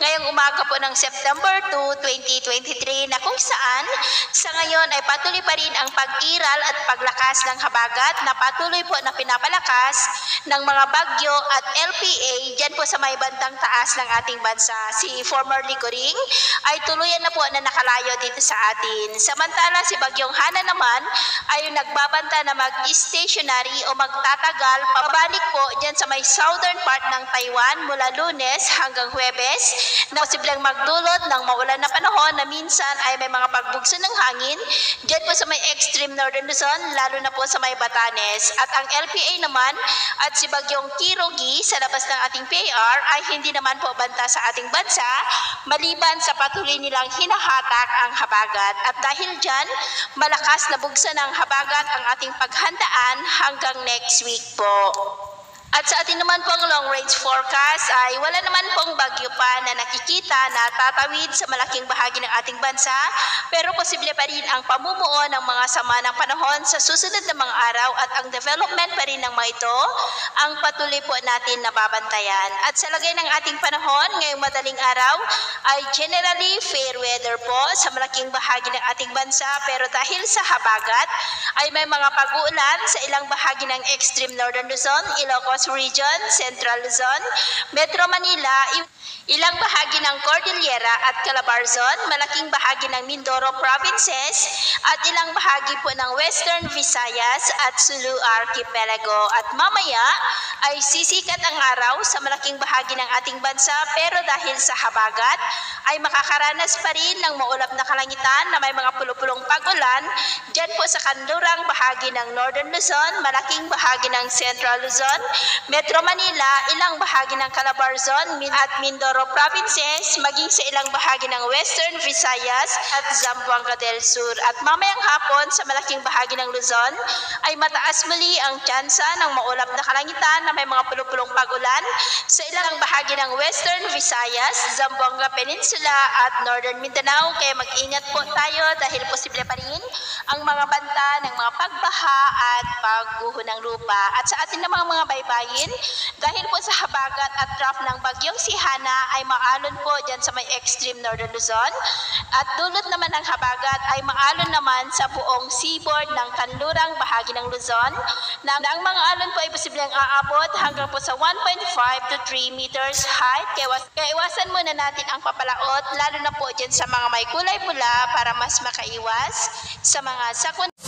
ngayong umaga po ng September 2, 2023 na kung saan sa ngayon ay patuloy pa rin ang pag-iral at paglakas ng habagat na patuloy po na pinapalakas ng mga bagyo at LPA dyan po sa may bandang taas ng ating bansa. Si former Ligoring ay tuluyan na po na nakalayo dito sa atin. Samantala si Bagyong Hana naman ay nagbabanta na mag-stationary o magtatagal pabalik po dyan sa may southern part ng Taiwan mula Lunes hanggang Huwebes na posibleng magdulot ng maulan na panahon na minsan ay may mga pagbugso ng hangin dyan po sa may extreme northern Luzon, lalo na po sa may Batanes. At ang LPA naman at si Bagyong Kirogi sa labas ng ating PAR ay hindi naman po banta sa ating bansa maliban sa patuloy nilang hinahatak ang habagat. At dahil dyan, malakas na bugso ng habagat ang ating paghandaan hanggang next week po. At sa atin naman pong long range forecast ay wala naman pong bagyo pa na nakikita na tatawid sa malaking bahagi ng ating bansa, pero posible pa rin ang pamumuo ng mga sama ng panahon sa susunod na mga araw at ang development pa rin ng mga ito ang patuloy po natin nababantayan. At sa lagay ng ating panahon ngayong madaling araw ay generally fair weather po sa malaking bahagi ng ating bansa, pero dahil sa habagat ay may mga pag-uulan sa ilang bahagi ng extreme northern Luzon, Ilocos Region, Central Luzon, Metro Manila, ilang bahagi ng Cordillera at Calabarzon, malaking bahagi ng Mindoro Provinces, at ilang bahagi po ng Western Visayas at Sulu Archipelago. At mamaya ay sisikat ang araw sa malaking bahagi ng ating bansa, pero dahil sa habagat ay makakaranas pa rin ng maulap na kalangitan na may mga pulupulong pag-ulan dyan po sa kanlurang bahagi ng Northern Luzon, malaking bahagi ng Central Luzon, Metro Manila, ilang bahagi ng Calabarzon at Mindoro Provinces, maging sa ilang bahagi ng Western Visayas at Zamboanga del Sur. At mamayang hapon sa malaking bahagi ng Luzon ay mataas muli ang tsansa ng maulap na kalangitan na may mga pulupulong pag-ulan sa ilang bahagi ng Western Visayas, Zamboanga Peninsula at Northern Mindanao. Kaya mag-ingat po tayo dahil posible pa rin ang mga banta ng mga pagbaha at pagguho ng lupa. At sa atin namang mga baybayin, dahil po sa habagat at trough ng Bagyong si Hana ay maalon po dyan sa may extreme northern Luzon, at dulot naman ng habagat ay maalon naman sa buong seaboard ng kanlurang bahagi ng Luzon na ang mga alon po ay posibleng aabot hanggang po sa 1.5 to 3 meters height. Kaya iwasan muna natin ang papalaot, lalo na po dyan sa mga may kulay pula para mas makaiwas sa mga sakuna.